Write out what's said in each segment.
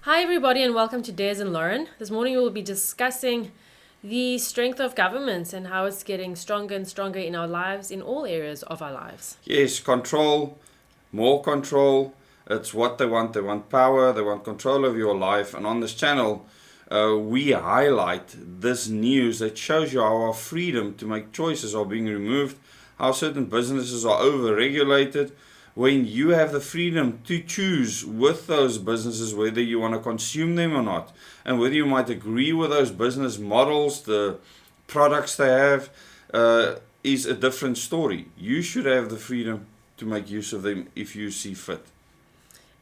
Hi everybody and welcome to Des and Lauren. This morning we will be discussing the strength of governments and how it's getting stronger and stronger in our lives, in all areas of our lives. Yes, control, more control. It's what they want. They want power. They want control of your life. And on this channel, we highlight this news that shows you how our freedom to make choices are being removed, how certain businesses are over-regulated, when you have the freedom to choose with those businesses whether you want to consume them or not, and whether you might agree with those business models, the products they have, is a different story. You should have the freedom to make use of them if you see fit.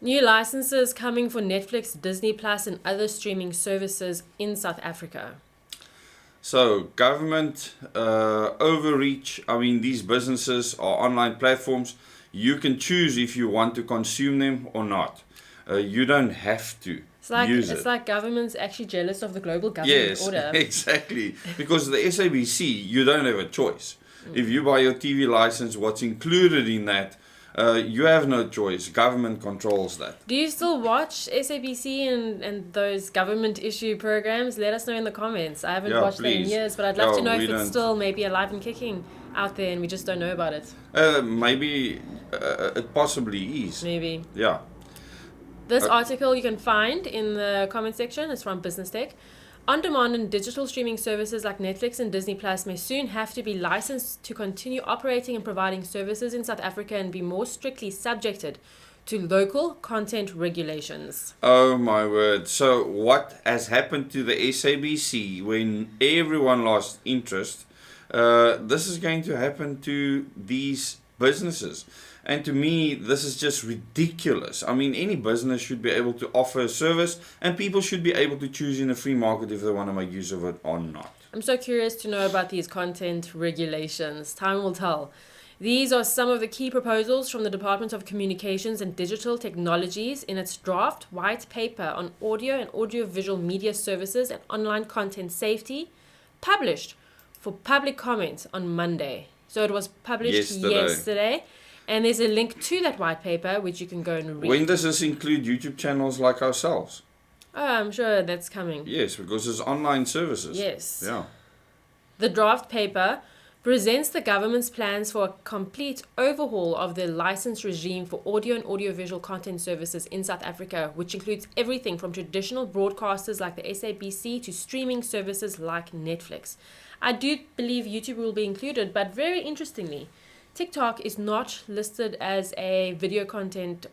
New licenses coming for Netflix, Disney Plus and other streaming services in South Africa. So, government overreach. I mean, these businesses are online platforms. You can choose if you want to consume them or not. You don't have to use it. It's like government's actually jealous of the global government order. Yes, exactly. Because the SABC, you don't have a choice. If you buy your TV license, what's included in that, you have no choice. Government controls that. Do you still watch SABC and those government issue programs? Let us know in the comments. I haven't watched them in years, but I'd love to know if it's still maybe alive and kicking out there and we just don't know about it. Maybe it possibly is. Maybe. Yeah. This article you can find in the comment section. It's from Business Tech. On-demand and digital streaming services like Netflix and Disney Plus may soon have to be licensed to continue operating and providing services in South Africa and be more strictly subjected to local content regulations. Oh my word. So what has happened to the SABC when everyone lost interest? This is going to happen to these businesses. And to me, this is just ridiculous. I mean, any business should be able to offer a service and people should be able to choose in a free market if they want to make use of it or not. I'm so curious to know about these content regulations. Time will tell. These are some of the key proposals from the Department of Communications and Digital Technologies in its draft white paper on audio and audiovisual media services and online content safety, published for public comment on Monday. So it was published yesterday. And there's a link to that white paper, which you can go and read. When does this include YouTube channels like ourselves? Oh, I'm sure that's coming. Yes, because it's online services. Yes. Yeah. The draft paper presents the government's plans for a complete overhaul of the license regime for audio and audiovisual content services in South Africa, which includes everything from traditional broadcasters like the SABC to streaming services like Netflix. I do believe YouTube will be included, but very interestingly, TikTok is not listed as a video content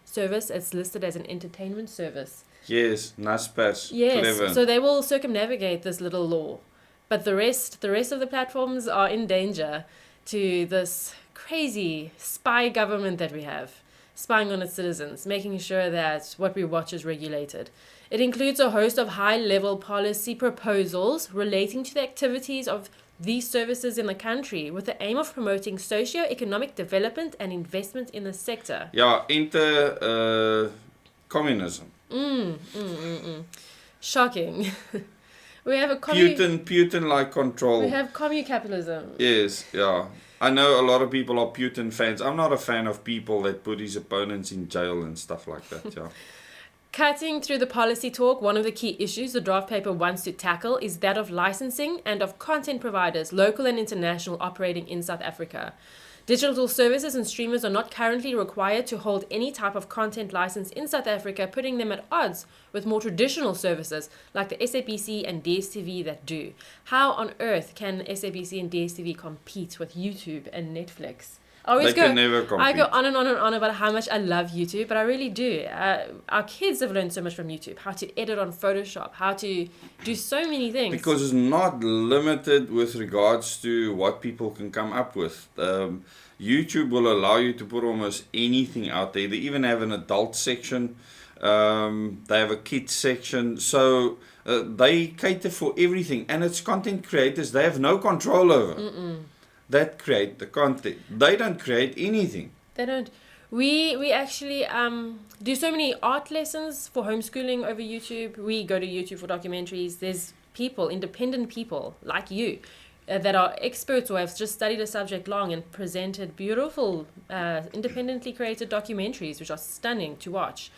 service. It's listed as an entertainment service. Yes, Naspers. Yes, Clever. So they will circumnavigate this little law. But the rest of the platforms are in danger to this crazy spy government that we have, spying on its citizens, making sure that what we watch is regulated. It includes a host of high-level policy proposals relating to the activities of these services in the country with the aim of promoting socio-economic development and investment in the sector. Yeah, communism. Shocking. We have a Putin-like control. We have commu-capitalism. Yes, yeah. I know a lot of people are Putin fans. I'm not a fan of people that put his opponents in jail and stuff like that, yeah. Cutting through the policy talk, one of the key issues the draft paper wants to tackle is that of licensing and of content providers, local and international, operating in South Africa. Digital services and streamers are not currently required to hold any type of content license in South Africa, putting them at odds with more traditional services like the SABC and DStv that do. How on earth can SABC and DStv compete with YouTube and Netflix? They can never compete. I go on and on and on about how much I love YouTube, but I really do. Our kids have learned so much from YouTube, how to edit on Photoshop, how to do so many things. Because it's not limited with regards to what people can come up with. YouTube will allow you to put almost anything out there. They even have an adult section. They have a kids section. So they cater for everything. And it's content creators they have no control over. That create the content. They don't create anything. They don't. We actually do so many art lessons for homeschooling over YouTube. We go to YouTube for documentaries. There's people, independent people like you, that are experts or have just studied a subject long and presented beautiful, independently created documentaries, which are stunning to watch.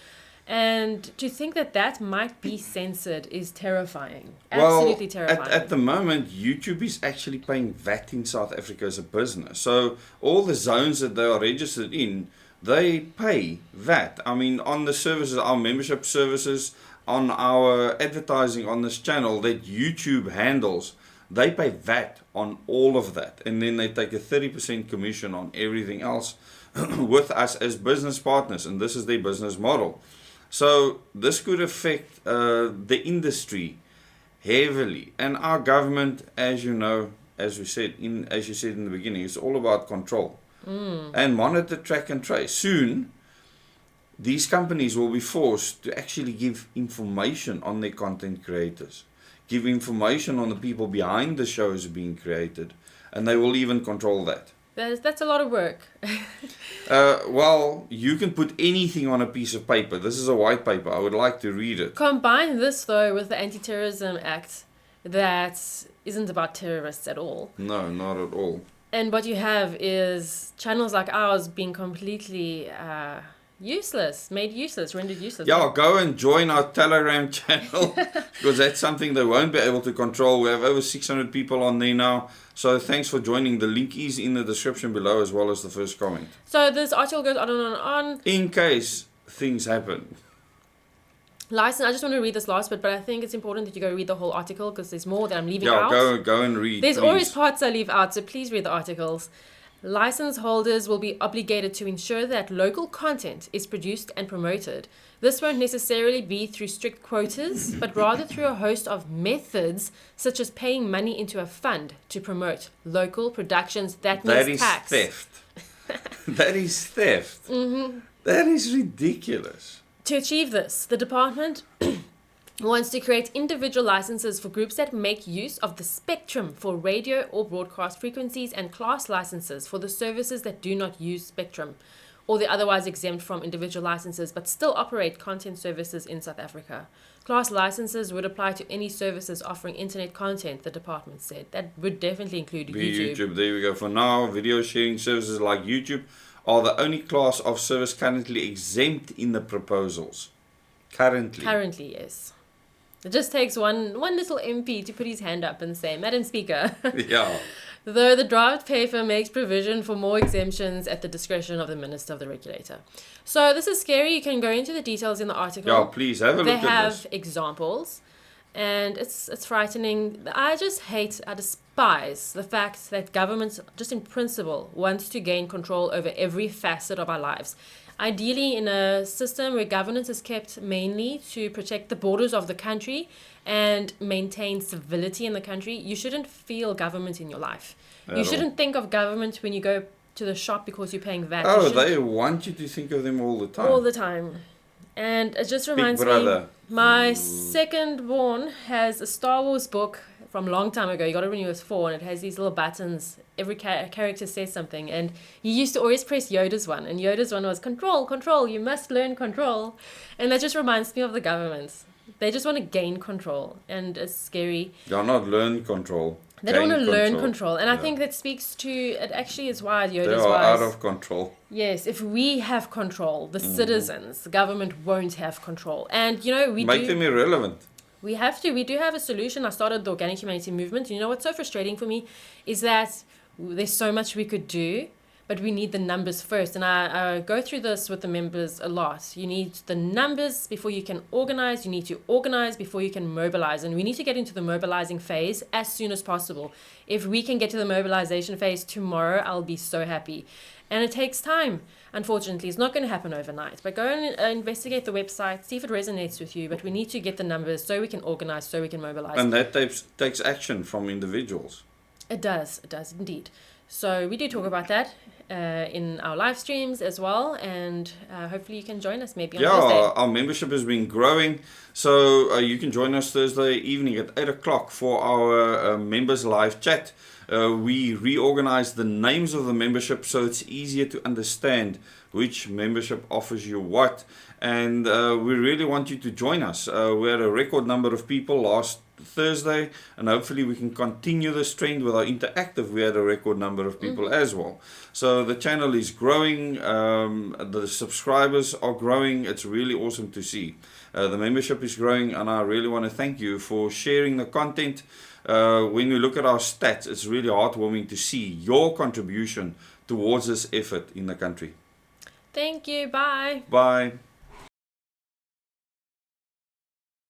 And to think that that might be censored is terrifying. Absolutely terrifying. At the moment, YouTube is actually paying VAT in South Africa as a business. So all the zones that they are registered in, they pay VAT. I mean, on the services, our membership services, on our advertising on this channel that YouTube handles, they pay VAT on all of that. And then they take a 30% commission on everything else with us as business partners. And this is their business model. So this could affect the industry heavily, and our government, as you know, as you said in the beginning, it's all about control and monitor, track, and trace. Soon, these companies will be forced to actually give information on their content creators, give information on the people behind the shows being created, and they will even control that. That's a lot of work. Well, you can put anything on a piece of paper. This is a white paper. I would like to read it. Combine this, though, with the Antiterrorism Act that isn't about terrorists at all. No, not at all. And what you have is channels like ours being completely rendered useless. Yeah, go and join our Telegram channel because that's something they won't be able to control. We have over 600 people on there now. So thanks for joining. The link is in the description below as well as the first comment. So this article goes on and on and on. In case things happen. License, I just want to read this last bit, but I think it's important that you go read the whole article because there's more that I'm leaving out. Yeah, go and read. There's please. always parts I leave out, so please read the articles. License holders will be obligated to ensure that local content is produced and promoted. This won't necessarily be through strict quotas, but rather through a host of methods, such as paying money into a fund to promote local productions. That means tax. Theft. That is theft. Mm-hmm. That is ridiculous. To achieve this, the department wants to create individual licenses for groups that make use of the spectrum for radio or broadcast frequencies, and class licenses for the services that do not use spectrum, or they're otherwise exempt from individual licenses but still operate content services in South Africa. Class licenses would apply to any services offering internet content, the department said. That would definitely include YouTube. There we go. For now, video sharing services like YouTube are the only class of service currently exempt in the proposals. Currently, yes. It just takes one little MP to put his hand up and say, Madam Speaker. Yeah. Though the draft paper makes provision for more exemptions at the discretion of the Minister of the Regulator. So this is scary. You can go into the details in the article. Yeah, please have a look at this. They have examples, and it's frightening. I despise the fact that governments, just in principle, wants to gain control over every facet of our lives. Ideally, in a system where governance is kept mainly to protect the borders of the country and maintain civility in the country, you shouldn't feel government in your life. You shouldn't think of government when you go to the shop because you're paying VAT. Oh, they want you to think of them all the time. All the time. And it just reminds me, my second born has a Star Wars book from a long time ago. You got it when he was 4, and it has these little buttons. Every character says something, and you used to always press Yoda's one, and Yoda's one was control, you must learn control. And that just reminds me of the government. They just want to gain control, and it's scary. They're not learn control. They don't want to learn control, and I think that speaks to, it actually is why Yoda's They are out of control. Yes, if we have control, the citizens, the government won't have control. And, Make them irrelevant. We have to. We do have a solution. I started the Organic Humanity Movement. You know what's so frustrating for me is that there's so much we could do, but we need the numbers first. And I go through this with the members a lot. You need the numbers before you can organize. You need to organize before you can mobilize. And we need to get into the mobilizing phase as soon as possible. If we can get to the mobilization phase tomorrow, I'll be so happy. And it takes time. Unfortunately, it's not going to happen overnight. But go and investigate the website, see if it resonates with you. But we need to get the numbers so we can organize, so we can mobilize. And that takes action from individuals. It does indeed. So we do talk about that in our live streams as well. And hopefully you can join us maybe on Thursday. Our membership has been growing. So you can join us Thursday evening at 8 o'clock for our members live chat. We reorganized the names of the membership so it's easier to understand which membership offers you what. And we really want you to join us. We had a record number of people last Thursday, and hopefully we can continue this trend with our interactive. We had a record number of people as well. So the channel is growing, the subscribers are growing. It's really awesome to see. The membership is growing, and I really want to thank you for sharing the content. When we look at our stats, it's really heartwarming to see your contribution towards this effort in the country. Thank you. Bye. Bye.